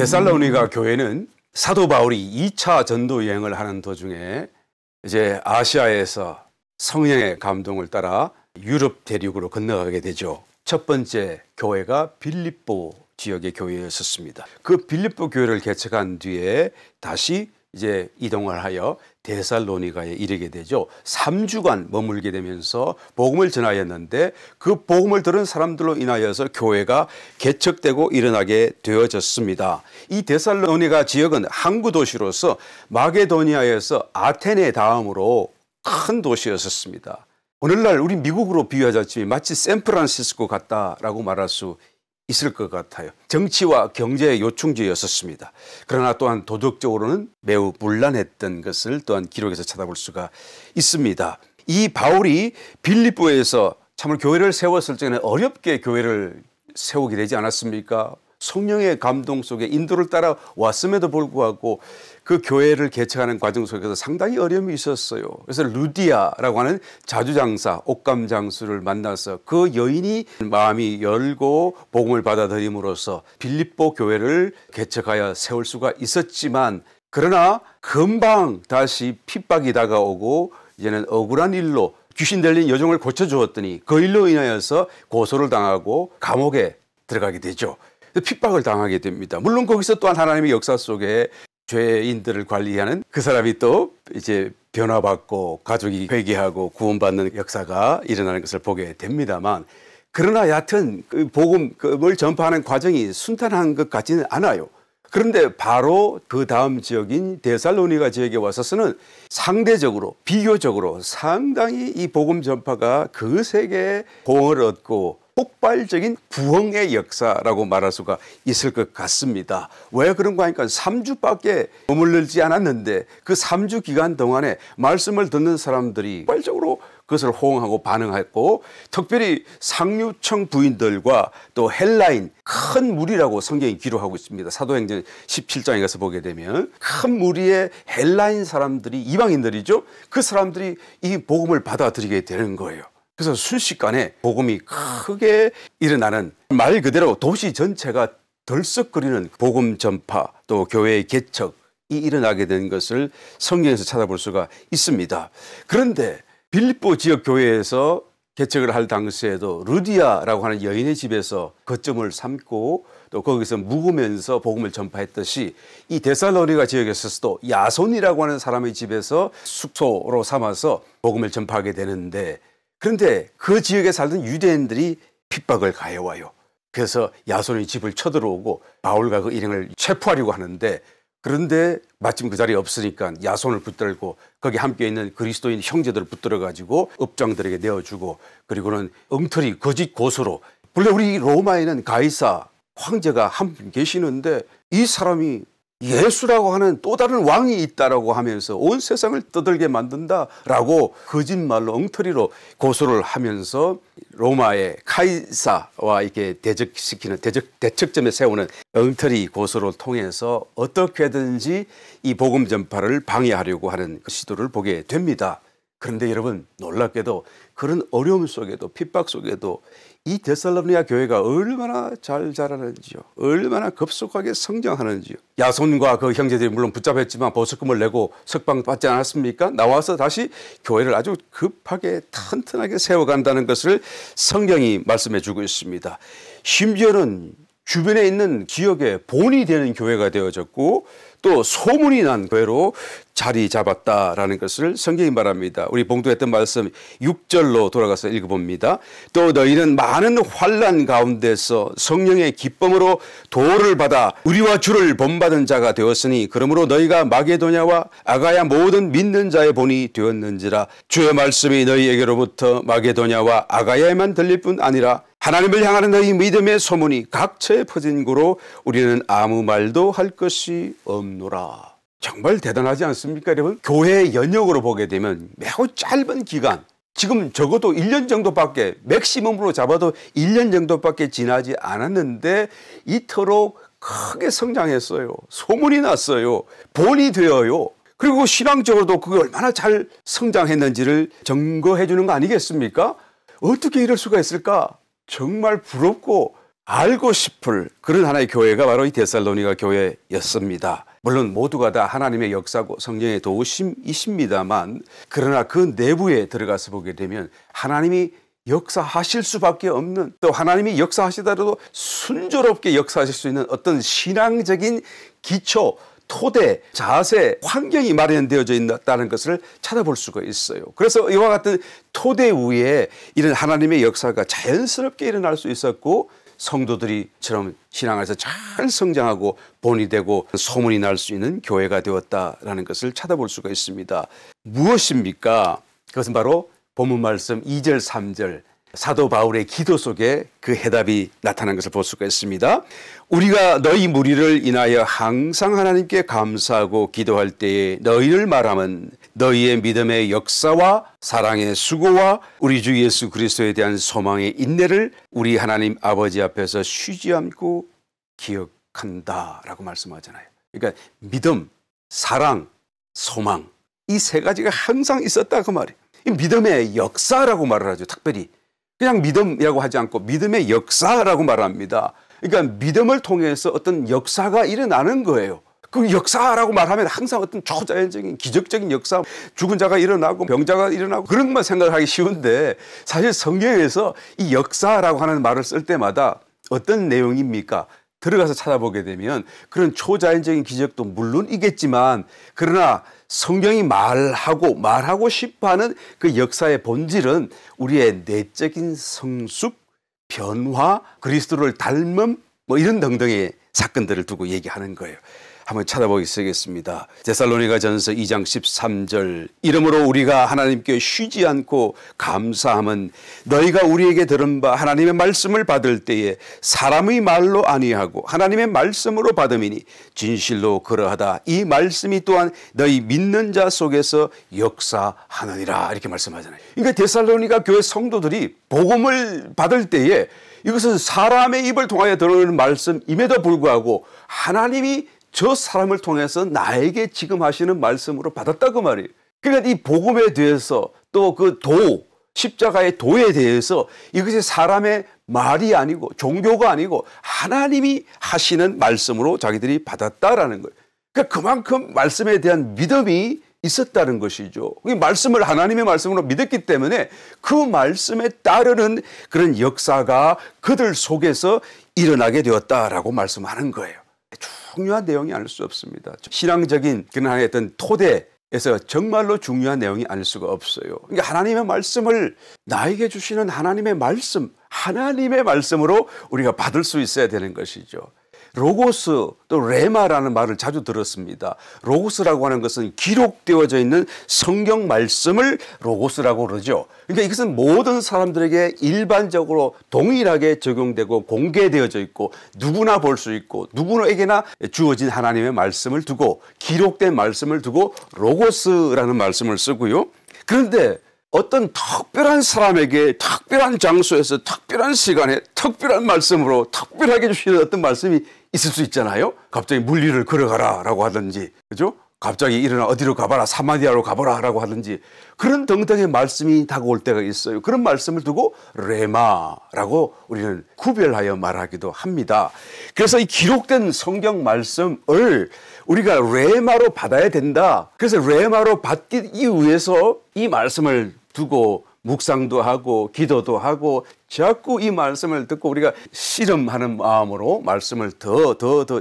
데살로니가 교회는 사도 바울이 2차 전도 여행을 하는 도중에 이제 아시아에서 성령의 감동을 따라 유럽 대륙으로 건너가게 되죠. 첫 번째 교회가 빌립보 지역의 교회였었습니다. 그 빌립보 교회를 개척한 뒤에 다시 이제 이동을 하여 데살로니가에 이르게 되죠. 3주간 머물게 되면서 복음을 전하였는데 그 복음을 들은 사람들로 인하여서 교회가 개척되고 일어나게 되어졌습니다. 이 데살로니가 지역은 항구 도시로서 마게도니아에서 아테네 다음으로 큰 도시였었습니다. 오늘날 우리 미국으로 비유하자면 마치 샌프란시스코 같다라고 말할 수 있을 것 같아요. 정치와 경제의 요충지였었습니다. 그러나 또한 도덕적으로는 매우 문란했던 것을 또한 기록에서 찾아볼 수가 있습니다. 이 바울이 빌립보에서 참으로 교회를 세웠을 적에는 어렵게 교회를 세우게 되지 않았습니까? 성령의 감동 속에 인도를 따라 왔음에도 불구하고 그 교회를 개척하는 과정 속에서 상당히 어려움이 있었어요. 그래서 루디아라고 하는 자주장사, 옷감장수를 만나서 그 여인이 마음이 열고 복음을 받아들임으로써 빌립보 교회를 개척하여 세울 수가 있었지만, 그러나 금방 다시 핍박이 다가오고 이제는 억울한 일로 귀신 들린 여종을 고쳐주었더니 그 일로 인하여서 고소를 당하고 감옥에 들어가게 되죠. 핍박을 당하게 됩니다. 물론 거기서 또한 하나님의 역사 속에 죄인들을 관리하는 그 사람이 또 이제 변화받고 가족이 회개하고 구원받는 역사가 일어나는 것을 보게 됩니다만, 그러나 여하튼 그 복음을 전파하는 과정이 순탄한 것 같지는 않아요. 그런데 바로 그 다음 지역인 데살로니가 지역에 와서는 상대적으로 비교적으로 상당히 이 복음 전파가 그 세계에 공을 얻고 폭발적인 부흥의 역사라고 말할 수가 있을 것 같습니다. 왜 그런가 하니까 3주밖에 머물지 않았는데 그 3주 기간 동안에 말씀을 듣는 사람들이 폭발적으로 그것을 호응하고 반응했고, 특별히 상류층 부인들과 또 헬라인 큰 무리라고 성경이 기록하고 있습니다. 사도행전 17장에 가서 보게 되면 큰 무리의 헬라인 사람들이, 이방인들이죠. 그 사람들이 이 복음을 받아들이게 되는 거예요. 그래서 순식간에 복음이 크게 일어나는, 말 그대로 도시 전체가 덜썩거리는 복음 전파 또 교회의 개척이 일어나게 된 것을 성경에서 찾아볼 수가 있습니다. 그런데 빌립보 지역 교회에서 개척을 할 당시에도 루디아라고 하는 여인의 집에서 거점을 삼고 또 거기서 묵으면서 복음을 전파했듯이 이 데살로니가 지역에서도 야손이라고 하는 사람의 집에서 숙소로 삼아서 복음을 전파하게 되는데, 그런데 그 지역에 살던 유대인들이 핍박을 가해와요. 그래서 야손의 집을 쳐들어오고 바울과 그 일행을 체포하려고 하는데, 그런데 마침 그 자리에 없으니까 야손을 붙들고 거기 함께 있는 그리스도인 형제들을 붙들어 가지고 업장들에게 내어주고, 그리고는 엉터리 거짓 고소로, 원래 우리 로마에는 가이사 황제가 한 분 계시는데 이 사람이 예수라고 하는 또 다른 왕이 있다라고 하면서 온 세상을 떠들게 만든다라고 거짓말로 엉터리로 고소를 하면서 로마의 카이사와 이렇게 대적시키는 대척점에 세우는 엉터리 고소를 통해서 어떻게든지 이 복음 전파를 방해하려고 하는 그 시도를 보게 됩니다. 그런데 여러분, 놀랍게도 그런 어려움 속에도 핍박 속에도 이 데살로니가 교회가 얼마나 잘 자라는지요, 얼마나 급속하게 성장하는지요. 야손과 그 형제들이 물론 붙잡혔지만 보석금을 내고 석방받지 않았습니까? 나와서 다시 교회를 아주 급하게 튼튼하게 세워간다는 것을 성경이 말씀해 주고 있습니다. 심지어는 주변에 있는 지역에 본이 되는 교회가 되어졌고 또 소문이 난 교회로 자리 잡았다라는 것을 성경이 말합니다. 우리 봉독했던 말씀 6절로 돌아가서 읽어봅니다. 또 너희는 많은 환난 가운데서 성령의 기쁨으로 도를 받아 우리와 주를 본받은 자가 되었으니, 그러므로 너희가 마게도냐와 아가야 모든 믿는 자의 본이 되었는지라. 주의 말씀이 너희에게로부터 마게도냐와 아가야에만 들릴 뿐 아니라 하나님을 향하는 너희 믿음의 소문이 각처에 퍼진 고로 우리는 아무 말도 할 것이 없노라. 정말 대단하지 않습니까, 여러분? 교회의 연역으로 보게 되면 매우 짧은 기간, 지금 적어도 1년 정도밖에, 맥시멈으로 잡아도 1년 정도밖에 지나지 않았는데 이토록 크게 성장했어요. 소문이 났어요. 본이 되어요. 그리고 신앙적으로도 그게 얼마나 잘 성장했는지를 증거해 주는 거 아니겠습니까? 어떻게 이럴 수가 있을까? 정말 부럽고 알고 싶을 그런 하나의 교회가 바로 이 데살로니가 교회였습니다. 물론 모두가 다 하나님의 역사고 성령의 도우심이십니다만, 그러나 그 내부에 들어가서 보게 되면 하나님이 역사하실 수밖에 없는, 또 하나님이 역사하시더라도 순조롭게 역사하실 수 있는 어떤 신앙적인 기초, 토대, 자세, 환경이 마련되어져 있다는 것을 찾아볼 수가 있어요. 그래서 이와 같은 토대 위에 이런 하나님의 역사가 자연스럽게 일어날 수 있었고, 성도들이처럼 신앙에서 잘 성장하고 본이 되고 소문이 날 수 있는 교회가 되었다라는 것을 찾아볼 수가 있습니다. 무엇입니까? 그것은 바로 본문 말씀 2절 3절 사도 바울의 기도 속에 그 해답이 나타난 것을 볼 수가 있습니다. 우리가 너희 무리를 인하여 항상 하나님께 감사하고 기도할 때에 너희를 말하면 너희의 믿음의 역사와 사랑의 수고와 우리 주 예수 그리스도에 대한 소망의 인내를 우리 하나님 아버지 앞에서 쉬지 않고 기억한다라고 말씀하잖아요. 그러니까 믿음, 사랑, 소망, 이 세 가지가 항상 있었다 그 말이에요. 이 믿음의 역사라고 말을 하죠. 특별히 그냥 믿음이라고 하지 않고 믿음의 역사라고 말합니다. 그러니까 믿음을 통해서 어떤 역사가 일어나는 거예요. 그 역사라고 말하면 항상 어떤 초자연적인 기적적인 역사, 죽은 자가 일어나고 병자가 일어나고 그런 것만 생각하기 쉬운데, 사실 성경에서 이 역사라고 하는 말을 쓸 때마다 어떤 내용입니까? 들어가서 찾아보게 되면 그런 초자연적인 기적도 물론이겠지만, 그러나 성경이 말하고 싶어하는 그 역사의 본질은 우리의 내적인 성숙, 변화, 그리스도를 닮음, 이런 등등의 사건들을 두고 얘기하는 거예요. 한번 찾아보겠습니다. 데살로니가 전서 2장 13절 이러므로 우리가 하나님께 쉬지 않고 감사함은 너희가 우리에게 들은 바 하나님의 말씀을 받을 때에 사람의 말로 아니하고 하나님의 말씀으로 받음이니 진실로 그러하다. 이 말씀이 또한 너희 믿는 자 속에서 역사하느니라. 이렇게 말씀하잖아요. 그러니까 데살로니가 교회 성도들이 복음을 받을 때에 이것은 사람의 입을 통하여 들어오는 말씀임에도 불구하고 하나님이 저 사람을 통해서 나에게 지금 하시는 말씀으로 받았다고 말이에요. 그러니까 이 복음에 대해서 또 그 십자가의 도에 대해서 이것이 사람의 말이 아니고 종교가 아니고 하나님이 하시는 말씀으로 자기들이 받았다라는 거예요. 그러니까 그만큼 말씀에 대한 믿음이 있었다는 것이죠. 말씀을 하나님의 말씀으로 믿었기 때문에 그 말씀에 따르는 그런 역사가 그들 속에서 일어나게 되었다라고 말씀하는 거예요. 중요한 내용이 아닐 수 없습니다. 신앙적인 그런 하나의 어떤 토대에서 정말로 중요한 내용이 아닐 수가 없어요. 그러니까 하나님의 말씀을 나에게 주시는 하나님의 말씀으로 우리가 받을 수 있어야 되는 것이죠. 로고스 또 레마라는 말을 자주 들었습니다. 로고스라고 하는 것은 기록되어져 있는 성경 말씀을 로고스라고 그러죠. 그러니까 이것은 모든 사람들에게 일반적으로 동일하게 적용되고 공개되어져 있고 누구나 볼 수 있고 누구에게나 주어진 하나님의 말씀을 두고 기록된 말씀을 두고 로고스라는 말씀을 쓰고요. 그런데 어떤 특별한 사람에게 특별한 장소에서 특별한 시간에 특별한 말씀으로 특별하게 주시는 어떤 말씀이 있을 수 있잖아요. 갑자기 물리를 걸어가라 라고 하든지, 그죠? 갑자기 일어나 어디로 가봐라, 사마리아로 가보라 라고 하든지, 그런 등등의 말씀이 다가올 때가 있어요. 그런 말씀을 두고 레마라고 우리는 구별하여 말하기도 합니다. 그래서 이 기록된 성경 말씀을 우리가 레마로 받아야 된다. 그래서 레마로 받기 위해서 이 말씀을 두고 묵상도 하고 기도도 하고 자꾸 이 말씀을 듣고 우리가 씨름하는 마음으로 말씀을 더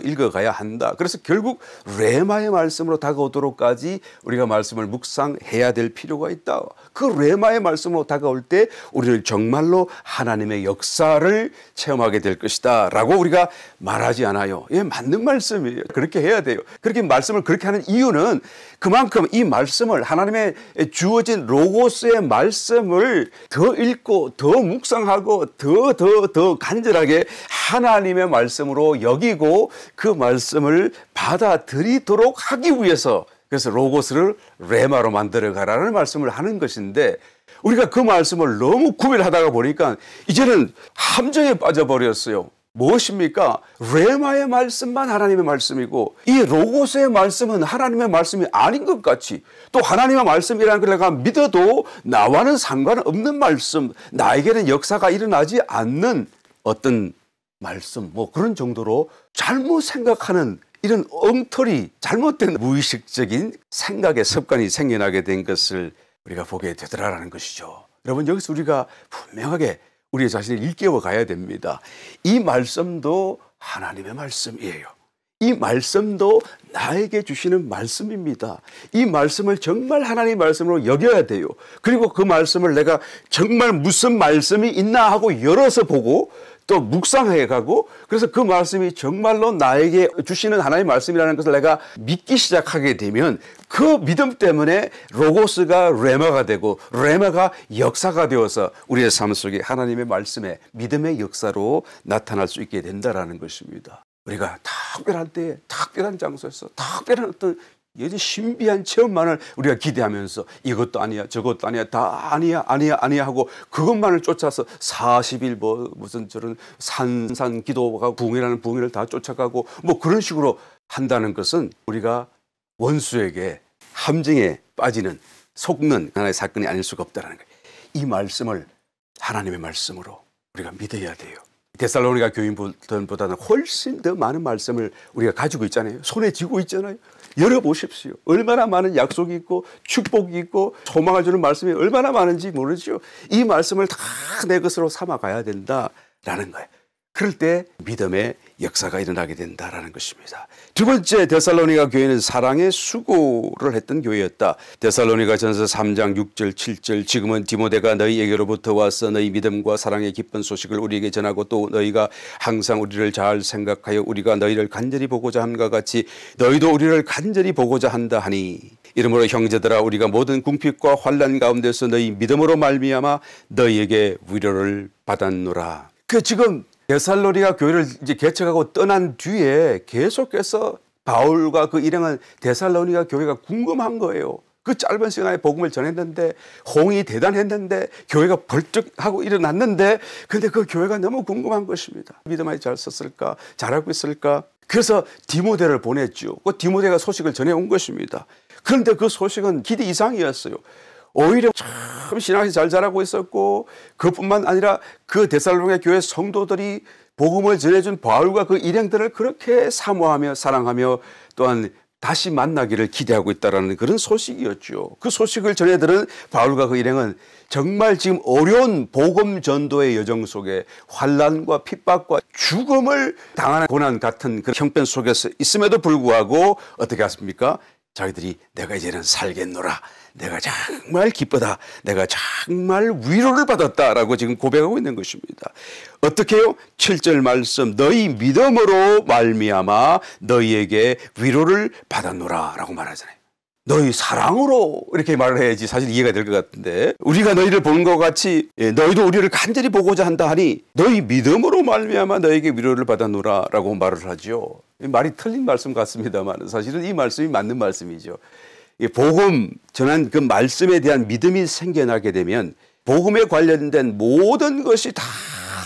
읽어가야 한다. 그래서 결국 레마의 말씀으로 다가오도록까지 우리가 말씀을 묵상해야 될 필요가 있다. 그 레마의 말씀으로 다가올 때 우리는 정말로 하나님의 역사를 체험하게 될 것이다 라고 우리가 말하지 않아요. 예, 맞는 말씀이에요. 그렇게 해야 돼요. 그렇게 말씀을 그렇게 하는 이유는 그만큼 이 말씀을 하나님의 주어진 로고스의 말씀을 더 읽고 더 묵상하고 더 간절하게 하나님의 말씀으로 여기고 그 말씀을 받아들이도록 하기 위해서, 그래서 로고스를 레마로 만들어 가라는 말씀을 하는 것인데, 우리가 그 말씀을 너무 구별하다가 보니까 이제는 함정에 빠져버렸어요. 무엇입니까? 레마의 말씀만 하나님의 말씀이고 이 로고스의 말씀은 하나님의 말씀이 아닌 것 같이, 또 하나님의 말씀이라는 걸 내가 믿어도 나와는 상관없는 말씀, 나에게는 역사가 일어나지 않는 어떤 말씀 뭐 그런 정도로 잘못 생각하는 이런 엉터리 잘못된 무의식적인 생각의 습관이 생겨나게 된 것을 우리가 보게 되더라라는 것이죠. 여러분 여기서 우리가 분명하게 우리 자신을 일깨워 가야 됩니다. 이 말씀도 하나님의 말씀이에요. 이 말씀도 나에게 주시는 말씀입니다. 이 말씀을 정말 하나님의 말씀으로 여겨야 돼요. 그리고 그 말씀을 내가 정말 무슨 말씀이 있나 하고 열어서 보고 또 묵상해 가고 그래서 그 말씀이 정말로 나에게 주시는 하나님의 말씀이라는 것을 내가 믿기 시작하게 되면 그 믿음 때문에 로고스가 레마가 되고 레마가 역사가 되어서 우리의 삶 속에 하나님의 말씀에 믿음의 역사로 나타날 수 있게 된다는 것입니다. 우리가 특별한 때에 특별한 장소에서 특별한 어떤 여전히 신비한 체험만을 우리가 기대하면서 이것도 아니야 저것도 아니야 다 아니야 하고 그것만을 쫓아서 40일 뭐 무슨 저런 산산 기도가 붕이라는 붕이를 다 쫓아가고 뭐 그런 식으로 한다는 것은 우리가 원수에게 함정에 빠지는 속는 하나의 사건이 아닐 수가 없다는 거예요. 이 말씀을 하나님의 말씀으로 우리가 믿어야 돼요. 데살로니가 교인보다는 훨씬 더 많은 말씀을 우리가 가지고 있잖아요. 손에 쥐고 있잖아요. 열어보십시오. 얼마나 많은 약속이 있고 축복이 있고 소망을 주는 말씀이 얼마나 많은지 모르죠. 이 말씀을 다 내 것으로 삼아가야 된다라는 거예요. 그럴 때 믿음의 역사가 일어나게 된다라는 것입니다. 두 번째, 데살로니가 교회는 사랑의 수고를 했던 교회였다. 데살로니가 전서 3장 6절 7절 지금은 디모데가 너희에게로부터 와서 너희 믿음과 사랑의 기쁜 소식을 우리에게 전하고 또 너희가 항상 우리를 잘 생각하여 우리가 너희를 간절히 보고자 함과 같이 너희도 우리를 간절히 보고자 한다 하니 이러므로 형제들아 우리가 모든 궁핍과 환난 가운데서 너희 믿음으로 말미암아 너희에게 위로를 받았노라. 지금 데살로니가 교회를 이제 개척하고 떠난 뒤에 계속해서 바울과 그 일행은 데살로니가 교회가 궁금한 거예요. 그 짧은 시간에 복음을 전했는데 호응이 대단했는데 교회가 벌떡하고 일어났는데 근데 그 교회가 너무 궁금한 것입니다. 믿음이 잘 썼을까? 잘하고 있을까? 그래서 디모데를 보냈죠. 그 디모데가 소식을 전해온 것입니다. 그런데 그 소식은 기대 이상이었어요. 오히려 참 신앙이 잘 자라고 있었고 그뿐만 아니라 그 데살로니가 교회 성도들이 복음을 전해준 바울과 그 일행들을 그렇게 사모하며 사랑하며 또한 다시 만나기를 기대하고 있다는 그런 소식이었죠. 그 소식을 전해들은 바울과 그 일행은 정말 지금 어려운 복음 전도의 여정 속에 환난과 핍박과 죽음을 당하는 고난 같은 그 형편 속에서 있음에도 불구하고 어떻게 했습니까? 자기들이 내가 이제는 살겠노라. 내가 정말 기쁘다. 내가 정말 위로를 받았다라고 지금 고백하고 있는 것입니다. 어떻게 해요? 7절 말씀 너희 믿음으로 말미암아 너희에게 위로를 받았노라 라고 말하잖아요. 너희 사랑으로 이렇게 말을 해야지 사실 이해가 될 것 같은데 우리가 너희를 보는 것 같이 너희도 우리를 간절히 보고자 한다 하니 너희 믿음으로 말미암아 너희에게 위로를 받았노라 라고 말을 하죠. 말이 틀린 말씀 같습니다만 사실은 이 말씀이 맞는 말씀이죠. 복음 전한 그 말씀에 대한 믿음이 생겨나게 되면 복음에 관련된 모든 것이 다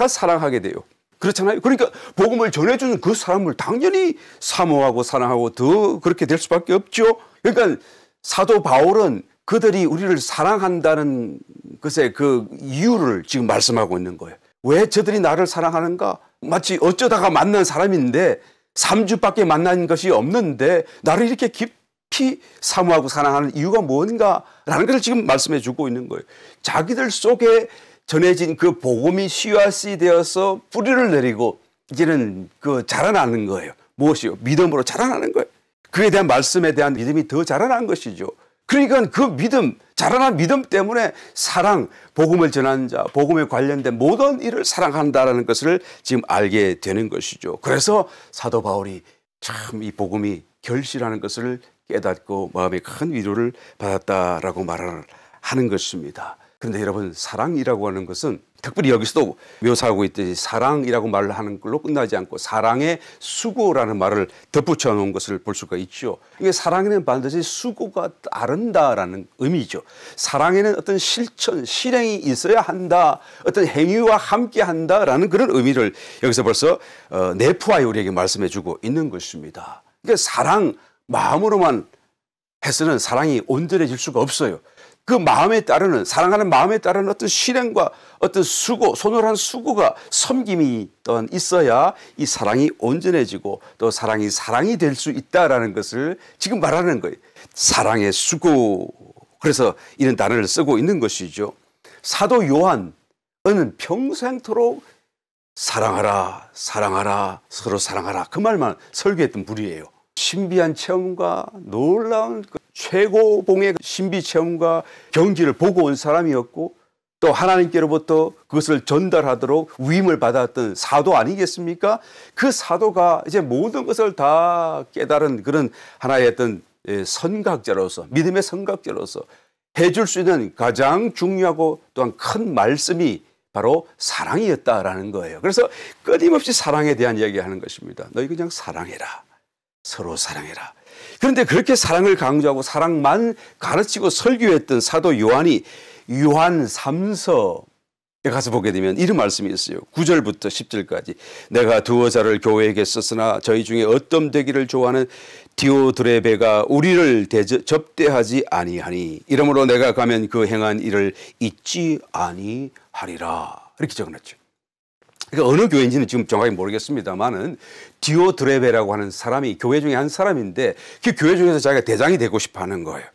사랑하게 돼요. 그렇잖아요. 그러니까 복음을 전해주는 그 사람을 당연히 사모하고 사랑하고 더 그렇게 될 수밖에 없죠. 그러니까 사도 바울은 그들이 우리를 사랑한다는 것의 그 이유를 지금 말씀하고 있는 거예요. 왜 저들이 나를 사랑하는가? 마치 어쩌다가 만난 사람인데 3주밖에 만난 것이 없는데 나를 이렇게 깊이 사모하고 사랑하는 이유가 뭔가라는 것을 지금 말씀해 주고 있는 거예요. 자기들 속에 전해진 그 복음이 씨앗이 되어서 뿌리를 내리고 이제는 그 자라나는 거예요. 무엇이요? 믿음으로 자라나는 거예요. 그에 대한 말씀에 대한 믿음이 더 자라난 것이죠. 그러니까 그 믿음, 자라난 믿음 때문에 사랑, 복음을 전하는 자, 복음에 관련된 모든 일을 사랑한다라는 것을 지금 알게 되는 것이죠. 그래서 사도 바울이 참 이 복음이 결실하는 것을 깨닫고 마음에 큰 위로를 받았다라고 말을 하는 것입니다. 그런데 여러분 사랑이라고 하는 것은 특별히 여기서도 묘사하고 있듯이 사랑이라고 말을 하는 걸로 끝나지 않고 사랑의 수고라는 말을 덧붙여 놓은 것을 볼 수가 있죠. 이게 사랑에는 반드시 수고가 따른다라는 의미죠. 사랑에는 어떤 실천, 실행이 있어야 한다. 어떤 행위와 함께 한다라는 그런 의미를 여기서 벌써 내포하여 우리에게 말씀해 주고 있는 것입니다. 그러니까 사랑, 마음으로만 해서는 사랑이 온전해질 수가 없어요. 그 마음에 따르는, 사랑하는 마음에 따르는 어떤 실행과 어떤 수고, 손을 수고가, 섬김이 또한 있어야 이 사랑이 온전해지고 또 사랑이 될 수 있다라는 것을 지금 말하는 거예요. 사랑의 수고. 그래서 이런 단어를 쓰고 있는 것이죠. 사도 요한은 평생토록 사랑하라, 사랑하라, 서로 사랑하라, 그 말만 설교했던 분이에요. 신비한 체험과 놀라운 최고봉의 신비 체험과 경지를 보고 온 사람이었고, 또 하나님께로부터 그것을 전달하도록 위임을 받았던 사도 아니겠습니까? 그 사도가 이제 모든 것을 다 깨달은 그런 하나의 어떤 선각자로서, 믿음의 선각자로서 해줄 수 있는 가장 중요하고 또한 큰 말씀이 바로 사랑이었다라는 거예요. 그래서 끊임없이 사랑에 대한 이야기하는 것입니다. 너희 그냥 사랑해라. 서로 사랑해라. 그런데 그렇게 사랑을 강조하고 사랑만 가르치고 설교했던 사도 요한이 요한 3서에 가서 보게 되면 이런 말씀이 있어요. 9절부터 10절까지. 내가 두어 자를 교회에게 썼으나 저희 중에 어떤 되기를 좋아하는 디오드레베가 우리를 접대하지 아니하니 이러므로 내가 가면 그 행한 일을 잊지 아니하리라. 이렇게 적어놨죠. 그러니까 어느 교회인지는 지금 정확히 모르겠습니다만은 디오드레베라고 하는 사람이 교회 중에 한 사람인데 그 교회 중에서 자기가 대장이 되고 싶어 하는 거예요.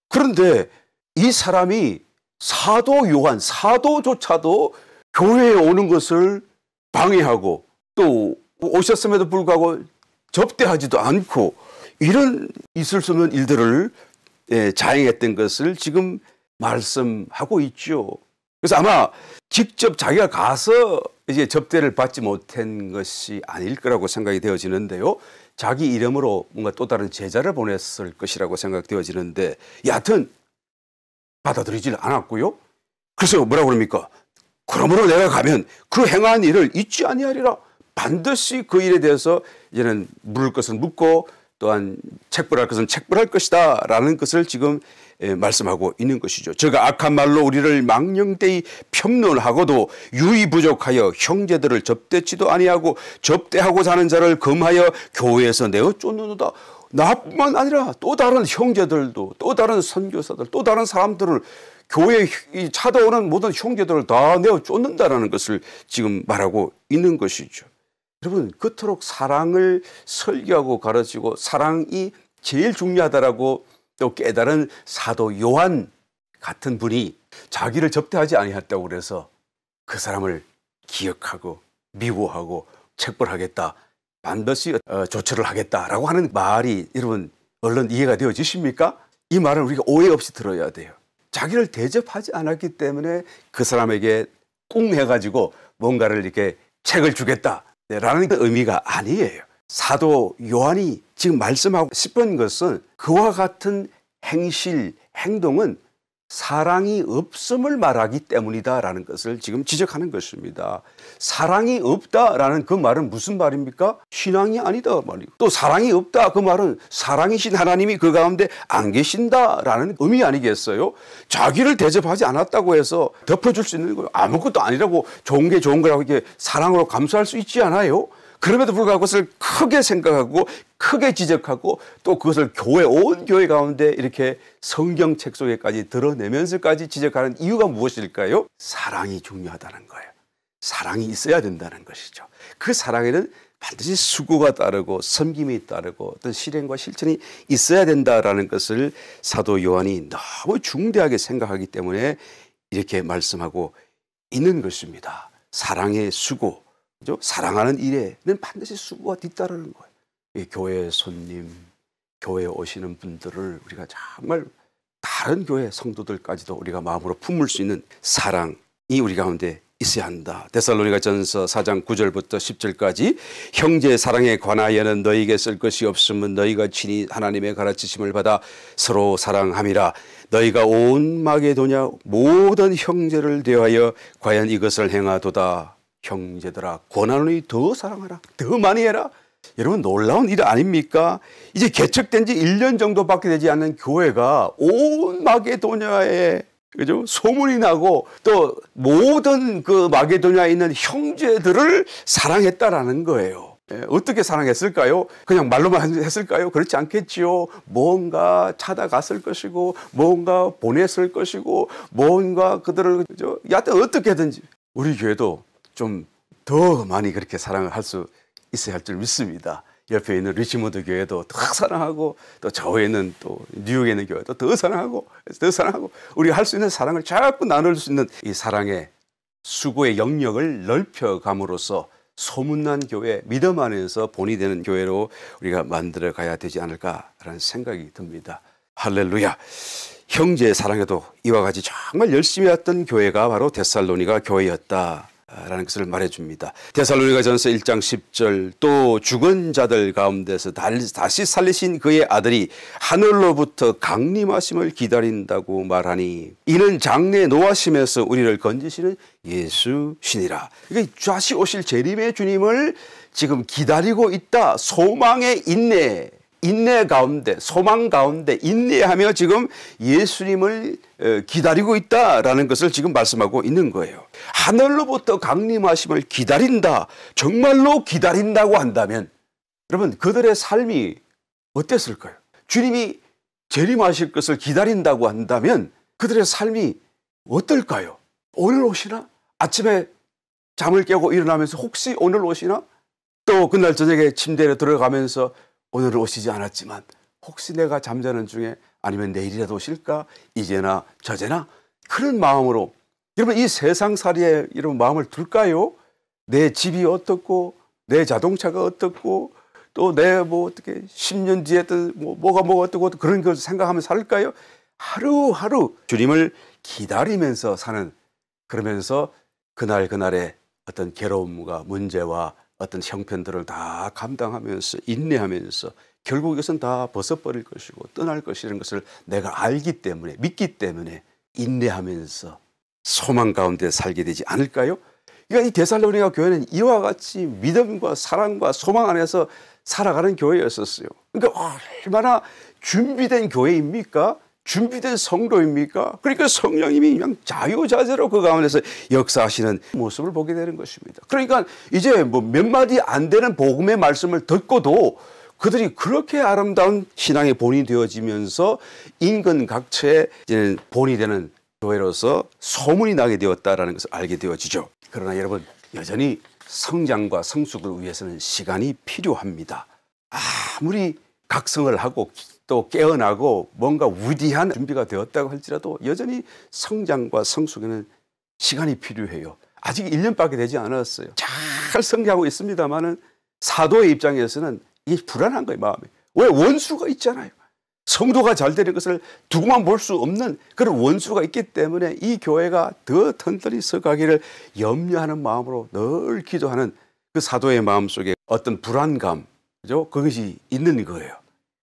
그런데 이 사람이 사도 요한, 사도조차도 교회에 오는 것을 방해하고 또 오셨음에도 불구하고 접대하지도 않고 이런 있을 수 없는 일들을 자행했던 것을 지금 말씀하고 있죠. 그래서 아마 직접 자기가 가서 이제 접대를 받지 못한 것이 아닐 거라고 생각이 되어지는데요. 자기 이름으로 뭔가 또 다른 제자를 보냈을 것이라고 생각되어지는데 여하튼 받아들이질 않았고요. 그래서 뭐라고 그럽니까? 그러므로 내가 가면 그 행한 일을 잊지 아니하리라. 반드시 그 일에 대해서 이제는 물을 것은 묻고 또한 책벌할 것은 책벌할 것이다 라는 것을 지금 말씀하고 있는 것이죠. 저가 악한 말로 우리를 망령되이 평론하고도 유의 부족하여 형제들을 접대치도 아니하고 접대하고자 하는 자를 금하여 교회에서 내어 쫓는다. 나뿐만 아니라 또 다른 형제들도 또 다른 선교사들 또 다른 사람들을 교회에 찾아오는 모든 형제들을 다 내어 쫓는다라는 것을 지금 말하고 있는 것이죠. 여러분 그토록 사랑을 설교하고 가르치고 사랑이 제일 중요하다라고 또 깨달은 사도 요한 같은 분이 자기를 접대하지 아니했다고 그래서 그 사람을 기억하고 미워하고 책벌하겠다. 반드시 조처를 하겠다라고 하는 말이 여러분 얼른 이해가 되어지십니까? 이 말은 우리가 오해 없이 들어야 돼요. 자기를 대접하지 않았기 때문에 그 사람에게 꿍해가지고 뭔가를 이렇게 책을 주겠다라는 의미가 아니에요. 사도 요한이 지금 말씀하고 싶은 것은 그와 같은 행실, 행동은 사랑이 없음을 말하기 때문이다라는 것을 지금 지적하는 것입니다. 사랑이 없다라는 그 말은 무슨 말입니까? 신앙이 아니다 말이고 또 사랑이 없다 그 말은 사랑이신 하나님이 그 가운데 안 계신다라는 의미 아니겠어요? 자기를 대접하지 않았다고 해서 덮어줄 수 있는 거 아무것도 아니라고 좋은 게 좋은 거라고 이렇게 사랑으로 감수할 수 있지 않아요? 그럼에도 불구하고 그것을 크게 생각하고 크게 지적하고 또 그것을 온 교회 가운데 이렇게 성경책 속에까지 드러내면서까지 지적하는 이유가 무엇일까요? 사랑이 중요하다는 거예요. 사랑이 있어야 된다는 것이죠. 그 사랑에는 반드시 수고가 따르고 섬김이 따르고 어떤 실행과 실천이 있어야 된다라는 것을 사도 요한이 너무 중대하게 생각하기 때문에 이렇게 말씀하고 있는 것입니다. 사랑의 수고. 그죠? 사랑하는 일에는 반드시 수고가 뒤따르는 거예요. 이 교회 손님, 교회에 오시는 분들을 우리가 정말 다른 교회 성도들까지도 우리가 마음으로 품을 수 있는 사랑이 우리 가운데 있어야 한다. 데살로니가전서 4장 9절부터 10절까지 형제 사랑에 관하여는 너희에게 쓸 것이 없으면 너희가 친히 하나님의 가르치심을 받아 서로 사랑함이라. 너희가 온 마게도냐 모든 형제를 대하여 과연 이것을 행하도다. 형제들아 권하노니 더 사랑하라. 더 많이 해라. 여러분 놀라운 일 아닙니까? 이제 개척된 지 1년 정도밖에 되지 않는 교회가 온 마게도냐에 그죠? 소문이 나고 또 모든 그 마게도냐에 있는 형제들을 사랑했다라는 거예요. 어떻게 사랑했을까요? 그냥 말로만 했을까요? 그렇지 않겠지요. 뭔가 찾아갔을 것이고 뭔가 보냈을 것이고 뭔가 그들을 여하튼 어떻게든지 우리 교회도 좀 더 많이 그렇게 사랑을 할 수 있어야 할 줄 믿습니다. 옆에 있는 리치몬드 교회도 더 사랑하고 또 저에는 또 뉴욕에 있는 교회도 더 사랑하고 우리가 할 수 있는 사랑을 자꾸 나눌 수 있는 이 사랑의 수고의 영역을 넓혀감으로써 소문난 교회, 믿음 안에서 본이 되는 교회로 우리가 만들어 가야 되지 않을까라는 생각이 듭니다. 할렐루야. 형제의 사랑에도 이와 같이 정말 열심히 했던 교회가 바로 데살로니가 교회였다 라는 것을 말해줍니다. 데살로니가전서 1장 10절 또 죽은 자들 가운데서 다시 살리신 그의 아들이 하늘로부터 강림하심을 기다린다고 말하니 이는 장래 노하심에서 우리를 건지시는 예수시니라. 그러니까 다시 오실 재림의 주님을 지금 기다리고 있다. 소망의 인내 가운데 소망 가운데 인내하며 지금 예수님을 기다리고 있다라는 것을 지금 말씀하고 있는 거예요. 하늘로부터 강림하심을 기다린다. 정말로 기다린다고 한다면 여러분 그들의 삶이 어땠을까요? 주님이 재림하실 것을 기다린다고 한다면 그들의 삶이 어떨까요? 오늘 오시나? 아침에 잠을 깨고 일어나면서 혹시 오늘 오시나? 또 그날 저녁에 침대에 들어가면서 오늘은 오시지 않았지만 혹시 내가 잠자는 중에 아니면 내일이라도 오실까? 이제나 저제나? 그런 마음으로 여러분 이 세상살이에 이런 마음을 둘까요? 내 집이 어떻고 내 자동차가 어떻고 또 내 뭐 어떻게 10년 뒤에 또 뭐가 어떻고 그런 걸 생각하면서 살까요? 하루하루 주님을 기다리면서 사는 그러면서 그날의 어떤 괴로움과 문제와 어떤 형편들을 다 감당하면서 인내하면서 결국 이것은 다 벗어버릴 것이고 떠날 것이라는 것을 내가 알기 때문에 믿기 때문에 인내하면서 소망 가운데 살게 되지 않을까요? 그러니까 이 데살로니가 교회는 이와 같이 믿음과 사랑과 소망 안에서 살아가는 교회였었어요. 그러니까 얼마나 준비된 교회입니까? 준비된 성도입니까? 그러니까 성령님이 그냥 자유자재로 그 가운데서 역사하시는 모습을 보게 되는 것입니다. 그러니까 이제 뭐 몇 마디 안 되는 복음의 말씀을 듣고도 그들이 그렇게 아름다운 신앙의 본이 되어지면서 인근각처에 이제는 본이 되는 교회로서 소문이 나게 되었다라는 것을 알게 되어지죠. 그러나 여러분 여전히 성장과 성숙을 위해서는 시간이 필요합니다. 아무리 각성을 하고 또 깨어나고 뭔가 위대한 준비가 되었다고 할지라도 여전히 성장과 성숙에는 시간이 필요해요. 아직 1년밖에 되지 않았어요. 잘 성장하고 있습니다만은 사도의 입장에서는 이게 불안한 거예요, 마음이. 왜? 원수가 있잖아요. 성도가 잘 되는 것을 두고만 볼 수 없는 그런 원수가 있기 때문에 이 교회가 더 튼튼히 서가기를 염려하는 마음으로 늘 기도하는 그 사도의 마음 속에 어떤 불안감, 그죠? 그것이 있는 거예요.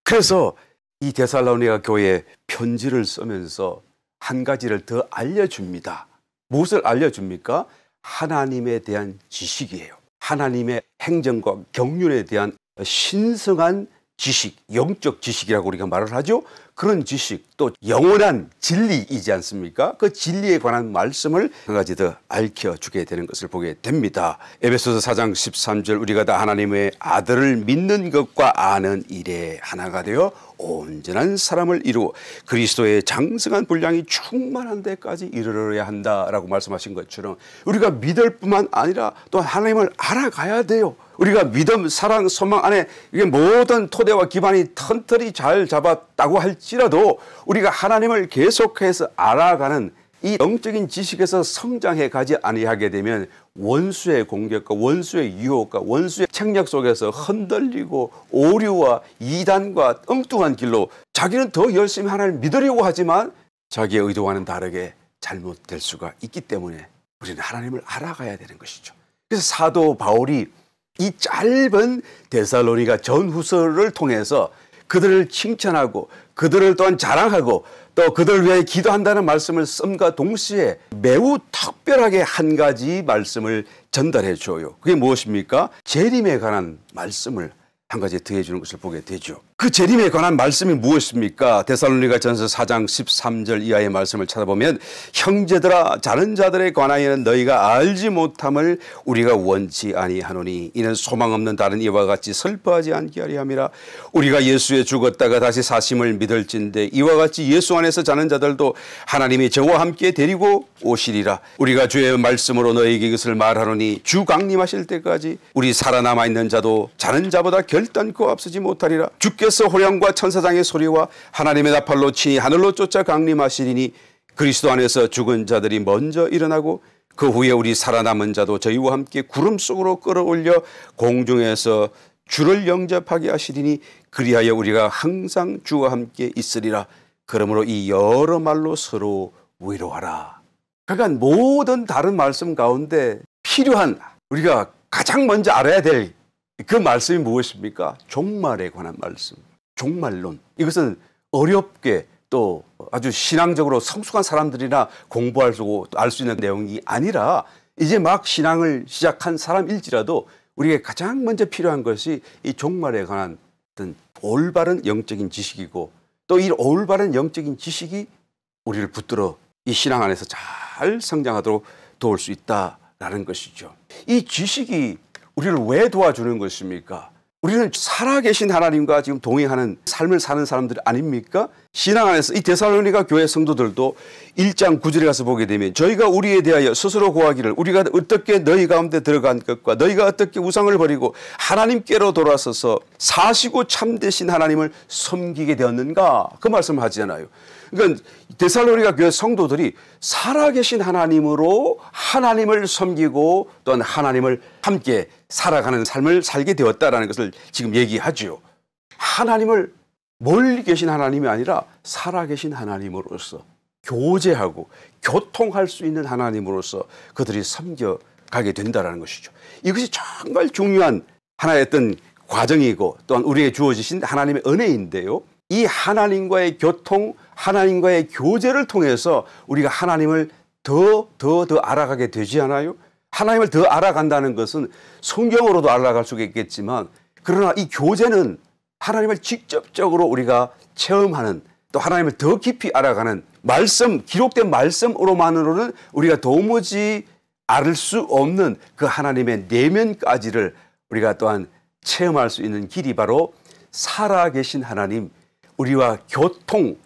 그래서 이 데살로니가 교회에 편지를 쓰면서 한 가지를 더 알려줍니다. 무엇을 알려줍니까? 하나님에 대한 지식이에요. 하나님의 행정과 경륜에 대한 신성한 지식, 영적 지식이라고 우리가 말을 하죠. 그런 지식, 또 영원한 진리이지 않습니까? 그 진리에 관한 말씀을 한 가지 더 알려주게 되는 것을 보게 됩니다. 에베소서 4장 13절 우리가 다 하나님의 아들을 믿는 것과 아는 일에 하나가 되어 온전한 사람을 이루어 그리스도의 장성한 분량이 충만한 데까지 이르러야 한다라고 말씀하신 것처럼 우리가 믿을 뿐만 아니라 또 하나님을 알아가야 돼요. 우리가 믿음, 사랑, 소망 안에 이게 모든 토대와 기반이 튼튼히 잘 잡았다고 할지라도 우리가 하나님을 계속해서 알아가는 이 영적인 지식에서 성장해 가지 아니하게 되면 원수의 공격과 원수의 유혹과 원수의 책략 속에서 흔들리고 오류와 이단과 엉뚱한 길로 자기는 더 열심히 하나님을 믿으려고 하지만 자기의 의도와는 다르게 잘못될 수가 있기 때문에 우리는 하나님을 알아가야 되는 것이죠. 그래서 사도 바울이 이 짧은 데살로니가 전후서를 통해서 그들을 칭찬하고 그들을 또한 자랑하고 또 그들을 위해 기도한다는 말씀을 씀과 동시에 매우 특별하게 한 가지 말씀을 전달해 줘요. 그게 무엇입니까? 재림에 관한 말씀을 한 가지 더해 주는 것을 보게 되죠. 그 재림에 관한 말씀이 무엇입니까? 데살로니가전서 4장 13절 이하의 말씀을 찾아보면 형제들아 자는 자들에 관하여는 너희가 알지 못함을 우리가 원치 아니하노니 이는 소망 없는 다른 이와 같이 슬퍼하지 않게 하려 함이라. 우리가 예수에 죽었다가 다시 사심을 믿을진대 이와 같이 예수 안에서 자는 자들도 하나님이 저와 함께 데리고 오시리라. 우리가 주의 말씀으로 너희에게 이것을 말하노니 주 강림하실 때까지 우리 살아남아 있는 자도 자는 자보다 결단코 앞서지 못하리라. 주께서 호령과 천사장의 소리와 하나님의 나팔로 친히 하늘로 쫓아 강림하시리니 그리스도 안에서 죽은 자들이 먼저 일어나고 그 후에 우리 살아남은 자도 저희와 함께 구름 속으로 끌어올려 공중에서 주를 영접하게 하시리니 그리하여 우리가 항상 주와 함께 있으리라. 그러므로 이 여러 말로 서로 위로하라. 그러니까 모든 다른 말씀 가운데 필요한 우리가 가장 먼저 알아야 될 그 말씀이 무엇입니까? 종말에 관한 말씀. 종말론. 이것은 어렵게 또 아주 신앙적으로 성숙한 사람들이나 공부할 수 알 수 있는 내용이 아니라 이제 막 신앙을 시작한 사람일지라도 우리에게 가장 먼저 필요한 것이 이 종말에 관한 어떤 올바른 영적인 지식이고 또 이 올바른 영적인 지식이 우리를 붙들어 이 신앙 안에서 잘 성장하도록 도울 수 있다라는 것이죠. 이 지식이 우리를 왜 도와주는 것입니까? 우리는 살아계신 하나님과 지금 동행하는 삶을 사는 사람들 아닙니까? 신앙 안에서 이 데살로니가 교회 성도들도 1장 9절에 가서 보게 되면 저희가 우리에 대하여 스스로 고하기를 우리가 어떻게 너희 가운데 들어간 것과 너희가 어떻게 우상을 버리고 하나님께로 돌아서서 사시고 참되신 하나님을 섬기게 되었는가 그 말씀을 하잖아요. 그러니까 데살로니가 교회 성도들이 살아계신 하나님으로 하나님을 섬기고 또한 하나님을 함께 살아가는 삶을 살게 되었다라는 것을 지금 얘기하죠. 하나님을 멀리 계신 하나님이 아니라 살아계신 하나님으로서 교제하고 교통할 수 있는 하나님으로서 그들이 섬겨가게 된다는 것이죠. 이것이 정말 중요한 하나의 어떤 과정이고 또한 우리에게 주어지신 하나님의 은혜인데요. 이 하나님과의 교통, 하나님과의 교제를 통해서 우리가 하나님을 더 알아가게 되지 않아요? 하나님을 더 알아간다는 것은 성경으로도 알아갈 수가 있겠지만 그러나 이 교제는 하나님을 직접적으로 우리가 체험하는 또 하나님을 더 깊이 알아가는 말씀, 기록된 말씀으로만으로는 우리가 도무지 알 수 없는 그 하나님의 내면까지를 우리가 또한 체험할 수 있는 길이 바로 살아계신 하나님, 우리와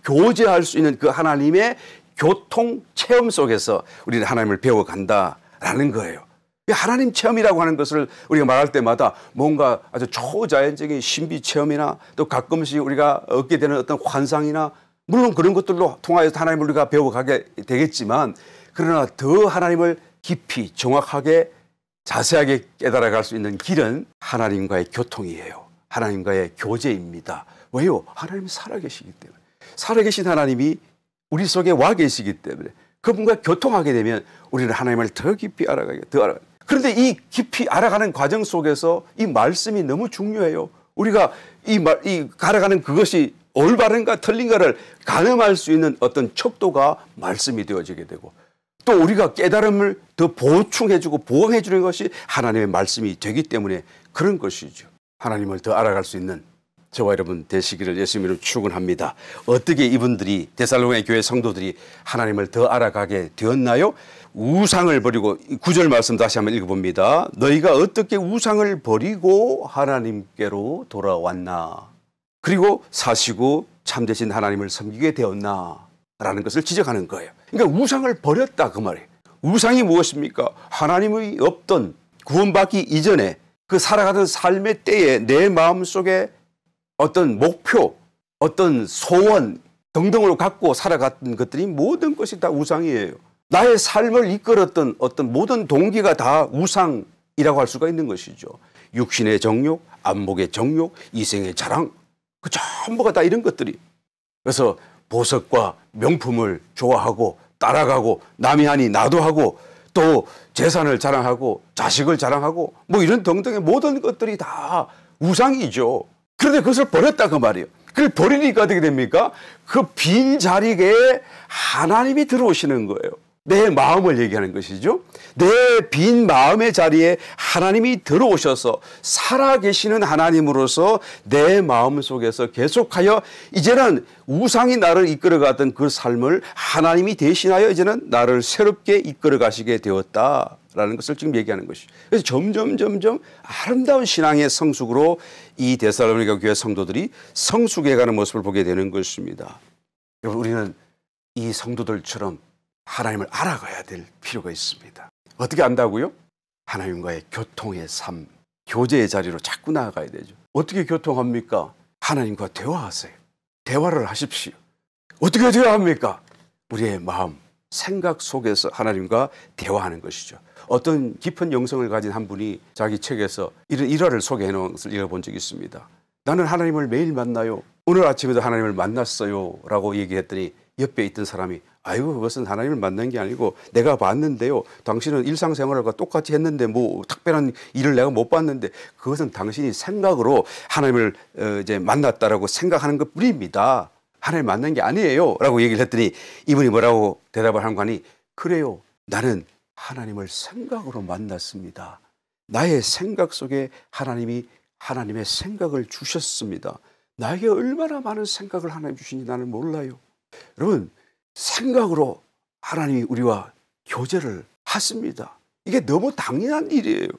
교제할 수 있는 그 하나님의 교통 체험 속에서 우리는 하나님을 배워간다라는 거예요. 하나님 체험이라고 하는 것을 우리가 말할 때마다 뭔가 아주 초자연적인 신비 체험이나 또 가끔씩 우리가 얻게 되는 어떤 환상이나 물론 그런 것들로 통하여서 하나님을 우리가 배워가게 되겠지만 그러나 더 하나님을 깊이 정확하게 자세하게 깨달아갈 수 있는 길은 하나님과의 교통이에요. 하나님과의 교제입니다. 왜요? 하나님이 살아계시기 때문에. 살아계신 하나님이 우리 속에 와 계시기 때문에 그분과 교통하게 되면 우리는 하나님을 더 깊이 알아가게, 더 알아가게. 그런데 이 깊이 알아가는 과정 속에서 이 말씀이 너무 중요해요. 우리가 이 갈아가는 그것이 올바른가 틀린가를 가늠할 수 있는 어떤 척도가 말씀이 되어지게 되고 또 우리가 깨달음을 더 보충해주고 보강해주는 것이 하나님의 말씀이 되기 때문에 그런 것이죠. 하나님을 더 알아갈 수 있는 저와 여러분 되시기를 예수님으로 축원합니다. 어떻게 이분들이 데살로니가 교회 성도들이 하나님을 더 알아가게 되었나요? 우상을 버리고 9절 말씀 다시 한번 읽어봅니다. 너희가 어떻게 우상을 버리고 하나님께로 돌아왔나? 그리고 사시고 참되신 하나님을 섬기게 되었나? 라는 것을 지적하는 거예요. 그러니까 우상을 버렸다 그 말이에요. 우상이 무엇입니까? 하나님이 없던 구원받기 이전에 그 살아가던 삶의 때에 내 마음속에 어떤 목표, 어떤 소원 등등으로 갖고 살아갔던 것들이 모든 것이 다 우상이에요. 나의 삶을 이끌었던 어떤 모든 동기가 다 우상이라고 할 수가 있는 것이죠. 육신의 정욕, 안목의 정욕, 이생의 자랑, 그 전부가 다 이런 것들이. 그래서 보석과 명품을 좋아하고 따라가고 남이 하니 나도 하고 또 재산을 자랑하고 자식을 자랑하고 뭐 이런 등등의 모든 것들이 다 우상이죠. 그런데 그것을 버렸다 그 말이에요. 그걸 버리니까 어떻게 됩니까? 그 빈 자리에 하나님이 들어오시는 거예요. 내 마음을 얘기하는 것이죠. 내 빈 마음의 자리에 하나님이 들어오셔서 살아계시는 하나님으로서 내 마음 속에서 계속하여 이제는 우상이 나를 이끌어가던 그 삶을 하나님이 대신하여 이제는 나를 새롭게 이끌어 가시게 되었다라는 것을 지금 얘기하는 것이죠. 그래서 점점 아름다운 신앙의 성숙으로 이 데살로니가 교회 성도들이 성숙해 가는 모습을 보게 되는 것입니다. 여러분, 우리는 이 성도들처럼 하나님을 알아가야 될 필요가 있습니다. 어떻게 안다고요? 하나님과의 교통의 삶, 교제의 자리로 자꾸 나아가야 되죠. 어떻게 교통합니까? 하나님과 대화하세요. 대화를 하십시오. 어떻게 대화합니까? 우리의 마음, 생각 속에서 하나님과 대화하는 것이죠. 어떤 깊은 영성을 가진 한 분이 자기 책에서 이런 일화를 소개해 놓은 것을 읽어본 적이 있습니다. 나는 하나님을 매일 만나요. 오늘 아침에도 하나님을 만났어요 라고 얘기했더니 옆에 있던 사람이 아이고, 그것은 하나님을 만난 게 아니고 내가 봤는데요. 당신은 일상생활과 똑같이 했는데 뭐 특별한 일을 내가 못 봤는데 그것은 당신이 생각으로 하나님을 이제 만났다라고 생각하는 것 뿐입니다. 하나님 만난 게 아니에요 라고 얘기를 했더니 이분이 뭐라고 대답을 한 거니, 그래요, 나는 하나님을 생각으로 만났습니다. 나의 생각 속에 하나님이 하나님의 생각을 주셨습니다. 나에게 얼마나 많은 생각을 하나님 주신지 나는 몰라요. 여러분, 생각으로 하나님이 우리와 교제를 하십니다. 이게 너무 당연한 일이에요.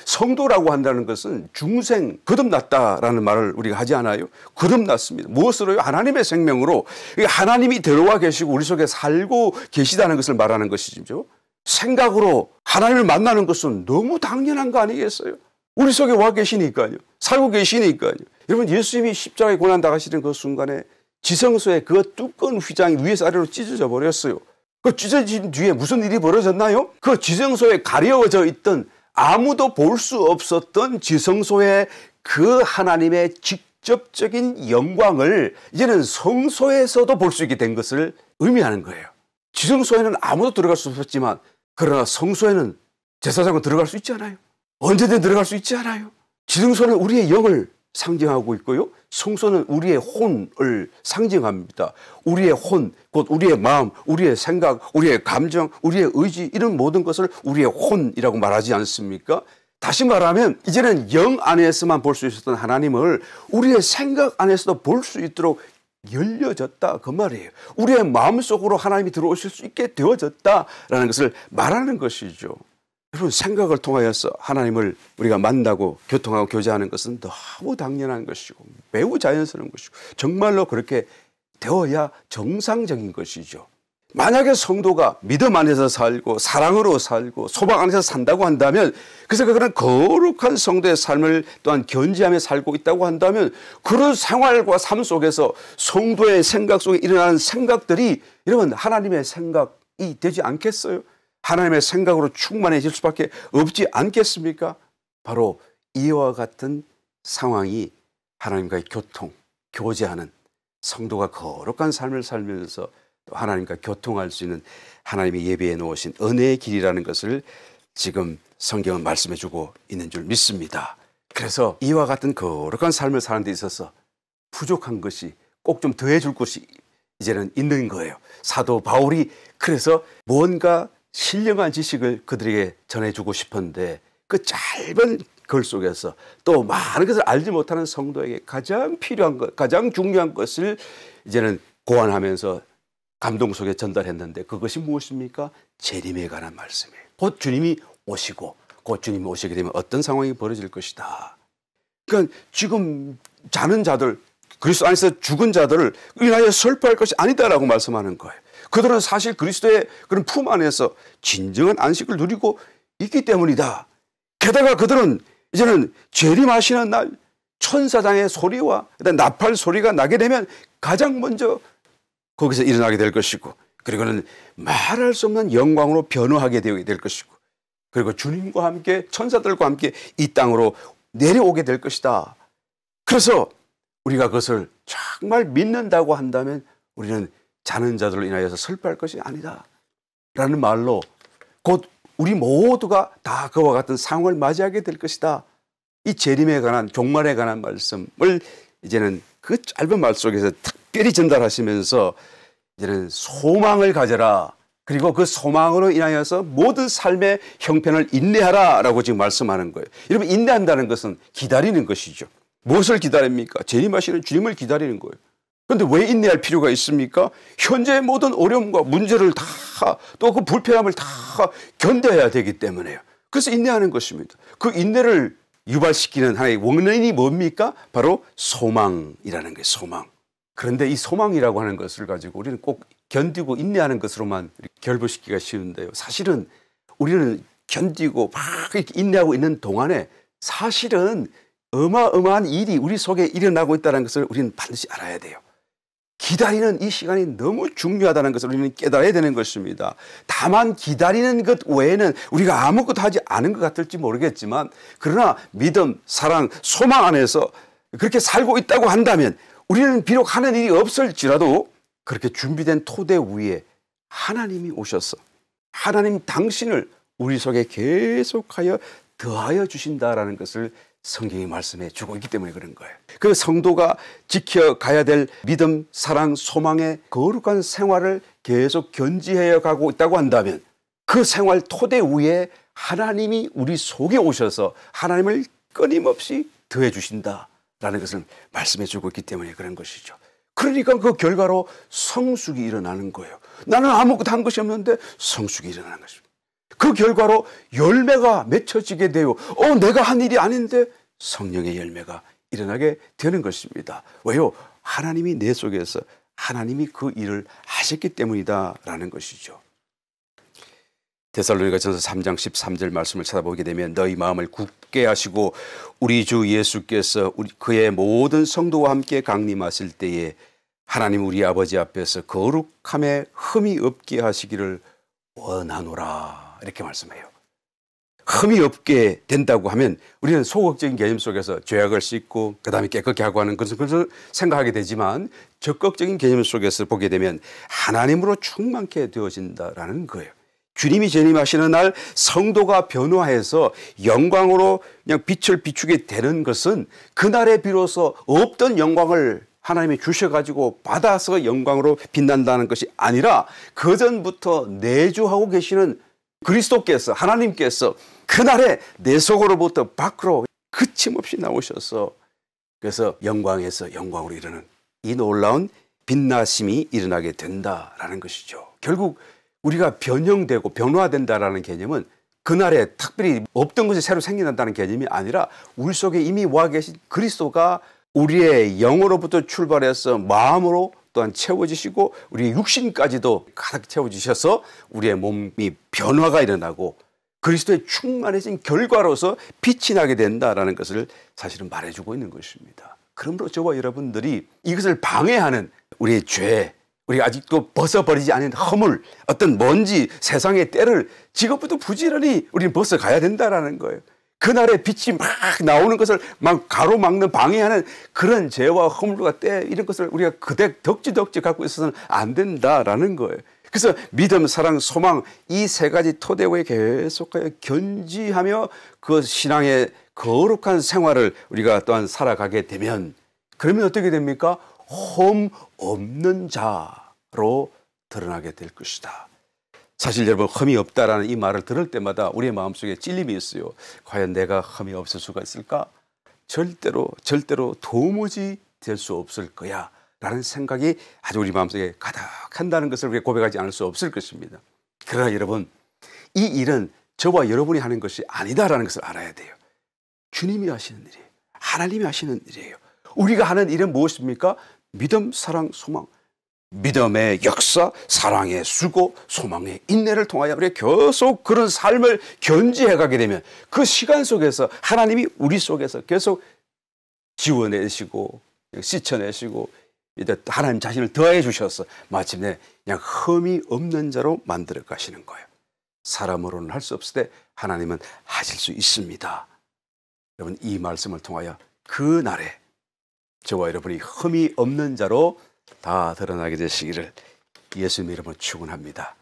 성도라고 한다는 것은 중생, 거듭났다라는 말을 우리가 하지 않아요? 거듭났습니다. 무엇으로요? 하나님의 생명으로. 하나님이 들어와 계시고 우리 속에 살고 계시다는 것을 말하는 것이죠. 생각으로 하나님을 만나는 것은 너무 당연한 거 아니겠어요? 우리 속에 와 계시니까요. 살고 계시니까요. 여러분, 예수님이 십자가에 고난 당하시는 그 순간에 지성소의 그 두꺼운 휘장이 위에서 아래로 찢어져 버렸어요. 그 찢어진 뒤에 무슨 일이 벌어졌나요? 그 지성소에 가려져 있던 아무도 볼 수 없었던 지성소의 그 하나님의 직접적인 영광을 이제는 성소에서도 볼 수 있게 된 것을 의미하는 거예요. 지성소에는 아무도 들어갈 수 없었지만 그러나 성소에는 제사장은 들어갈 수 있지 않아요? 언제든 들어갈 수 있지 않아요? 지성소는 우리의 영을 상징하고 있고요. 성소는 우리의 혼을 상징합니다. 우리의 혼, 곧 우리의 마음, 우리의 생각, 우리의 감정, 우리의 의지, 이런 모든 것을 우리의 혼이라고 말하지 않습니까? 다시 말하면 이제는 영 안에서만 볼 수 있었던 하나님을 우리의 생각 안에서도 볼 수 있도록 열려졌다, 그 말이에요. 우리의 마음속으로 하나님이 들어오실 수 있게 되어졌다라는 것을 말하는 것이죠. 여러분, 생각을 통하여서 하나님을 우리가 만나고 교통하고 교제하는 것은 너무 당연한 것이고 매우 자연스러운 것이고 정말로 그렇게 되어야 정상적인 것이죠. 만약에 성도가 믿음 안에서 살고 사랑으로 살고 소망 안에서 산다고 한다면, 그래서 그런 거룩한 성도의 삶을 또한 견지하며 살고 있다고 한다면, 그런 생활과 삶 속에서 성도의 생각 속에 일어나는 생각들이 여러분 하나님의 생각이 되지 않겠어요? 하나님의 생각으로 충만해질 수밖에 없지 않겠습니까? 바로 이와 같은 상황이 하나님과의 교통, 교제하는 성도가 거룩한 삶을 살면서 또 하나님과 교통할 수 있는 하나님이 예비해 놓으신 은혜의 길이라는 것을 지금 성경은 말씀해 주고 있는 줄 믿습니다. 그래서 이와 같은 거룩한 삶을 사는 데 있어서 부족한 것이 꼭 좀 더해 줄 것이 이제는 있는 거예요. 사도 바울이 그래서 뭔가 신령한 지식을 그들에게 전해주고 싶은데 그 짧은 글 속에서 또 많은 것을 알지 못하는 성도에게 가장 필요한 것, 가장 중요한 것을 이제는 고안하면서 감동 속에 전달했는데, 그것이 무엇입니까? 재림에 관한 말씀이에요. 곧 주님이 오시고 곧 주님이 오시게 되면 어떤 상황이 벌어질 것이다. 그러니까 지금 자는 자들, 그리스도 안에서 죽은 자들을 인하여 슬퍼할 것이 아니다라고 말씀하는 거예요. 그들은 사실 그리스도의 그런 품 안에서 진정한 안식을 누리고 있기 때문이다. 게다가 그들은 이제는 재림하시는 날 천사장의 소리와 나팔 소리가 나게 되면 가장 먼저 거기서 일어나게 될 것이고, 그리고는 말할 수 없는 영광으로 변화하게 될 것이고, 그리고 주님과 함께 천사들과 함께 이 땅으로 내려오게 될 것이다. 그래서 우리가 그것을 정말 믿는다고 한다면 우리는 자는 자들로 인하여서 슬퍼할 것이 아니다 라는 말로 곧 우리 모두가 다 그와 같은 상황을 맞이하게 될 것이다. 이 재림에 관한, 종말에 관한 말씀을 이제는 그 짧은 말 속에서 특별히 전달하시면서 이제는 소망을 가져라, 그리고 그 소망으로 인하여서 모든 삶의 형편을 인내하라라고 지금 말씀하는 거예요. 여러분, 인내한다는 것은 기다리는 것이죠. 무엇을 기다립니까? 재림하시는 주님을 기다리는 거예요. 그런데 왜 인내할 필요가 있습니까? 현재의 모든 어려움과 문제를 다, 또 그 불편함을 다 견뎌야 되기 때문에요. 그래서 인내하는 것입니다. 그 인내를 유발시키는 하나의 원인이 뭡니까? 바로 소망이라는 거예요. 소망. 그런데 이 소망이라고 하는 것을 가지고 우리는 꼭 견디고 인내하는 것으로만 결부시키기가 쉬운데요. 사실은 우리는 견디고 막 이렇게 인내하고 있는 동안에 사실은 어마어마한 일이 우리 속에 일어나고 있다는 것을 우리는 반드시 알아야 돼요. 기다리는 이 시간이 너무 중요하다는 것을 우리는 깨달아야 되는 것입니다. 다만 기다리는 것 외에는 우리가 아무것도 하지 않은 것 같을지 모르겠지만, 그러나 믿음, 사랑, 소망 안에서 그렇게 살고 있다고 한다면 우리는 비록 하는 일이 없을지라도 그렇게 준비된 토대 위에 하나님이 오셔서 하나님 당신을 우리 속에 계속하여 더하여 주신다라는 것을 성경이 말씀해 주고 있기 때문에 그런 거예요. 그 성도가 지켜가야 될 믿음, 사랑, 소망의 거룩한 생활을 계속 견지해 가고 있다고 한다면 그 생활 토대 위에 하나님이 우리 속에 오셔서 하나님을 끊임없이 더해 주신다라는 것을 말씀해 주고 있기 때문에 그런 것이죠. 그러니까 그 결과로 성숙이 일어나는 거예요. 나는 아무것도 한 것이 없는데 성숙이 일어나는 것입니다. 그 결과로 열매가 맺혀지게 돼요. 내가 한 일이 아닌데 성령의 열매가 일어나게 되는 것입니다. 왜요? 하나님이 내 속에서 하나님이 그 일을 하셨기 때문이다라는 것이죠. 데살로니가전서 3장 13절 말씀을 찾아보게 되면 너희 마음을 굳게 하시고 우리 주 예수께서 그의 모든 성도와 함께 강림하실 때에 하나님 우리 아버지 앞에서 거룩함에 흠이 없게 하시기를 원하노라. 이렇게 말씀해요. 흠이 없게 된다고 하면 우리는 소극적인 개념 속에서 죄악을 씻고 그 다음에 깨끗게 하고 하는 것을 생각하게 되지만, 적극적인 개념 속에서 보게 되면 하나님으로 충만케 되어진다라는 거예요. 주님이 재림하시는 날 성도가 변화해서 영광으로 그냥 빛을 비추게 되는 것은 그날에 비로소 없던 영광을 하나님이 주셔가지고 받아서 영광으로 빛난다는 것이 아니라 그전부터 내주하고 계시는 그리스도께서, 하나님께서 그날에 내 속으로부터 밖으로 그침없이 나오셔서 그래서 영광에서 영광으로 이르는 이 놀라운 빛나심이 일어나게 된다라는 것이죠. 결국 우리가 변형되고 변화된다라는 개념은 그날에 특별히 없던 것이 새로 생겨난다는 개념이 아니라 우리 속에 이미 와 계신 그리스도가 우리의 영으로부터 출발해서 마음으로 또한 채워지시고 우리의 육신까지도 가득 채워주셔서 우리의 몸이 변화가 일어나고 그리스도의 충만해진 결과로서 빛이 나게 된다라는 것을 사실은 말해주고 있는 것입니다. 그러므로 저와 여러분들이 이것을 방해하는 우리의 죄, 우리가 아직도 벗어버리지 않은 허물, 어떤 먼지, 세상의 때를 지금부터 부지런히 우리는 벗어가야 된다라는 거예요. 그날의 빛이 막 나오는 것을 막 가로막는 방해하는 그런 죄와 허물과 때 이런 것을 우리가 그대 덕지덕지 갖고 있어서는 안 된다라는 거예요. 그래서 믿음, 사랑, 소망 이 세 가지 토대 위에 계속하여 견지하며 그 신앙의 거룩한 생활을 우리가 또한 살아가게 되면 그러면 어떻게 됩니까? 흠 없는 자로 드러나게 될 것이다. 사실 여러분, 흠이 없다라는 이 말을 들을 때마다 우리의 마음속에 찔림이 있어요. 과연 내가 흠이 없을 수가 있을까? 절대로 도무지 될 수 없을 거야 라는 생각이 아주 우리 마음속에 가득한다는 것을 우리가 고백하지 않을 수 없을 것입니다. 그러나 여러분, 이 일은 저와 여러분이 하는 것이 아니다라는 것을 알아야 돼요. 주님이 하시는 일이에요. 하나님이 하시는 일이에요. 우리가 하는 일은 무엇입니까? 믿음, 사랑, 소망. 믿음의 역사, 사랑의 수고, 소망의 인내를 통하여 우리가 계속 그런 삶을 견지해 가게 되면 그 시간 속에서 하나님이 우리 속에서 계속 지워내시고 씻어내시고 하나님 자신을 더해 주셔서 마침내 그냥 흠이 없는 자로 만들어 가시는 거예요. 사람으로는 할 수 없을 때 하나님은 하실 수 있습니다. 여러분, 이 말씀을 통하여 그 날에 저와 여러분이 흠이 없는 자로 다 드러나게 되시기를 예수님 이름으로 축원합니다.